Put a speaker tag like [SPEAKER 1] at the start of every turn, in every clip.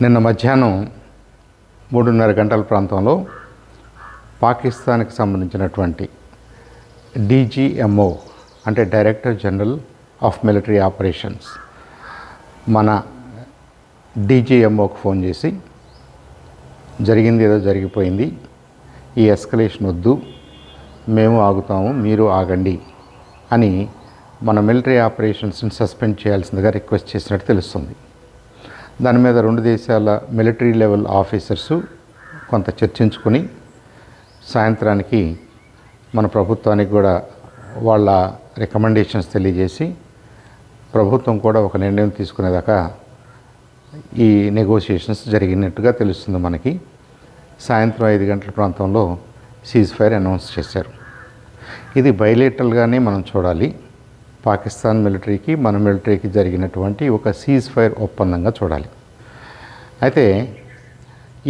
[SPEAKER 1] నిన్న మధ్యాహ్నం 3:30 గంటల ప్రాంతంలో పాకిస్తాన్కి సంబంధించినటువంటి DGMO అంటే director general of military operations మన DGMOకి ఫోన్ చేసి జరిగింది ఏదో జరిగిపోయింది, ఈ ఎస్కలేషన్ వద్దు, మేము ఆగుతాము, మీరు ఆగండి అని మన మిలిటరీ ఆపరేషన్స్ని సస్పెండ్ చేయాల్సిందిగా రిక్వెస్ట్ చేసినట్టు తెలుస్తుంది. దాని మీద రెండు దేశాల మిలిటరీ లెవెల్ ఆఫీసర్సు కొంత చర్చించుకొని సాయంత్రానికి మన ప్రభుత్వానికి కూడా వాళ్ళ రికమెండేషన్స్ తెలియజేసి ప్రభుత్వం కూడా ఒక నిర్ణయం తీసుకునేదాకా ఈ నెగోషియేషన్స్ జరిగినట్టుగా తెలుస్తుంది. మనకి సాయంత్రం 5 గంటల ప్రాంతంలో సీజ్ ఫైర్ అనౌన్స్ చేశారు. ఇది బైలేటరల్గానే మనం చూడాలి. పాకిస్తాన్ మిలిటరీకి మన మిలిటరీకి జరిగినటువంటి ఒక సీజ్ ఫైర్ ఒప్పందంగా చూడాలి. అయితే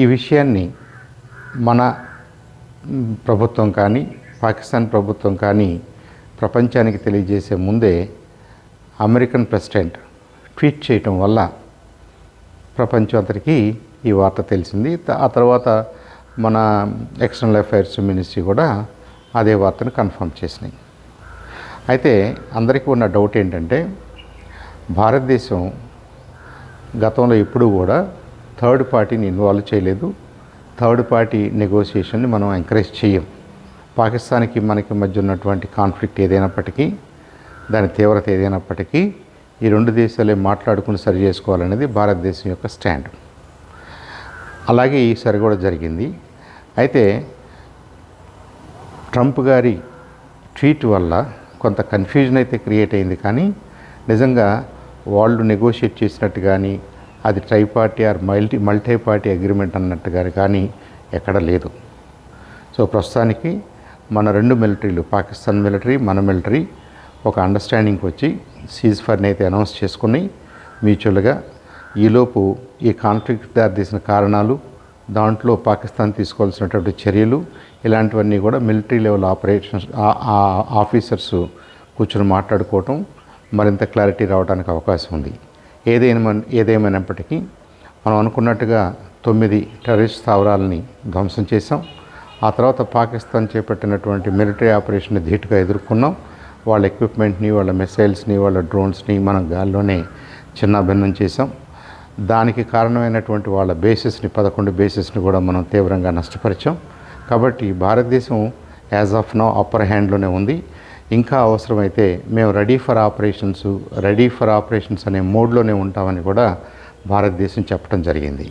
[SPEAKER 1] ఈ విషయాన్ని మన ప్రభుత్వం కానీ పాకిస్తాన్ ప్రభుత్వం కానీ ప్రపంచానికి తెలియజేసే ముందే అమెరికన్ ప్రెసిడెంట్ ట్వీట్ చేయటం వల్ల ప్రపంచం అంతటికీ ఈ వార్త తెలిసింది. ఆ తర్వాత మన ఎక్స్టర్నల్ అఫైర్స్ మినిస్ట్రీ కూడా అదే వార్తను కన్ఫర్మ్ చేసినాయి. అయితే అందరికీ ఉన్న డౌట్ ఏంటంటే భారతదేశం గతంలో ఎప్పుడూ కూడా థర్డ్ పార్టీని ఇన్వాల్వ్ చేయలేదు. థర్డ్ పార్టీ నెగోషియేషన్ని మనం ఎంకరేజ్ చేయం. పాకిస్తాన్కి మనకి మధ్య ఉన్నటువంటి కాన్ఫ్లిక్ట్ ఏదైనప్పటికీ, దాని తీవ్రత ఏదైనప్పటికీ ఈ రెండు దేశాలే మాట్లాడుకుని సరి చేసుకోవాలనేది భారతదేశం యొక్క స్టాండ్. అలాగే ఈసారి కూడా జరిగింది. అయితే ట్రంప్ గారి ట్వీట్ వల్ల కొంత కన్ఫ్యూజన్ అయితే క్రియేట్ అయింది. కానీ నిజంగా వాళ్ళు నెగోషియేట్ చేసినట్టు కానీ అది try party or multi party agreement అన్నట్టుగా కానీ ఎక్కడ లేదు. సో ప్రస్తుతానికి మన రెండు మిలిటరీలు, పాకిస్తాన్ మిలిటరీ మన మిలిటరీ ఒక అండర్స్టాండింగ్కి వచ్చి సీజ్ ఫైర్ని అయితే అనౌన్స్ చేసుకుని మ్యూచువల్గా ఈలోపు ఈ కాన్ఫ్లిక్ట్ దారితీసిన కారణాలు, దాంట్లో పాకిస్తాన్ తీసుకోవాల్సినటువంటి చర్యలు, ఇలాంటివన్నీ కూడా మిలిటరీ లెవెల్ ఆపరేషన్స్ ఆఫీసర్స్ కూర్చొని మాట్లాడుకోవటం మరింత క్లారిటీ రావడానికి అవకాశం ఉంది. ఏదేమైనప్పటికీ మనం అనుకున్నట్టుగా 9 టెర్రరిస్ట్ స్థావరాలని ధ్వంసం చేశాం. ఆ తర్వాత పాకిస్తాన్ చేపట్టినటువంటి మిలిటరీ ఆపరేషన్ని ధీటుగా ఎదుర్కొన్నాం. వాళ్ళ ఎక్విప్మెంట్ని, వాళ్ళ మిసైల్స్ని, వాళ్ళ డ్రోన్స్ని మనం గాల్లోనే చిన్నాభిన్నం చేసాం. దానికి కారణమైనటువంటి వాళ్ళ బేసెస్ని 11 బేసెస్ని కూడా మనం తీవ్రంగా నష్టపరిచాం. కాబట్టి భారతదేశం యాజ్ ఆఫ్ నౌ అప్పర్ హ్యాండ్లోనే ఉంది. ఇంకా అవసరమైతే మేము రెడీ ఫర్ ఆపరేషన్స్ అనే మోడ్లోనే ఉంటామని కూడా భారతదేశం చెప్పడం జరిగింది.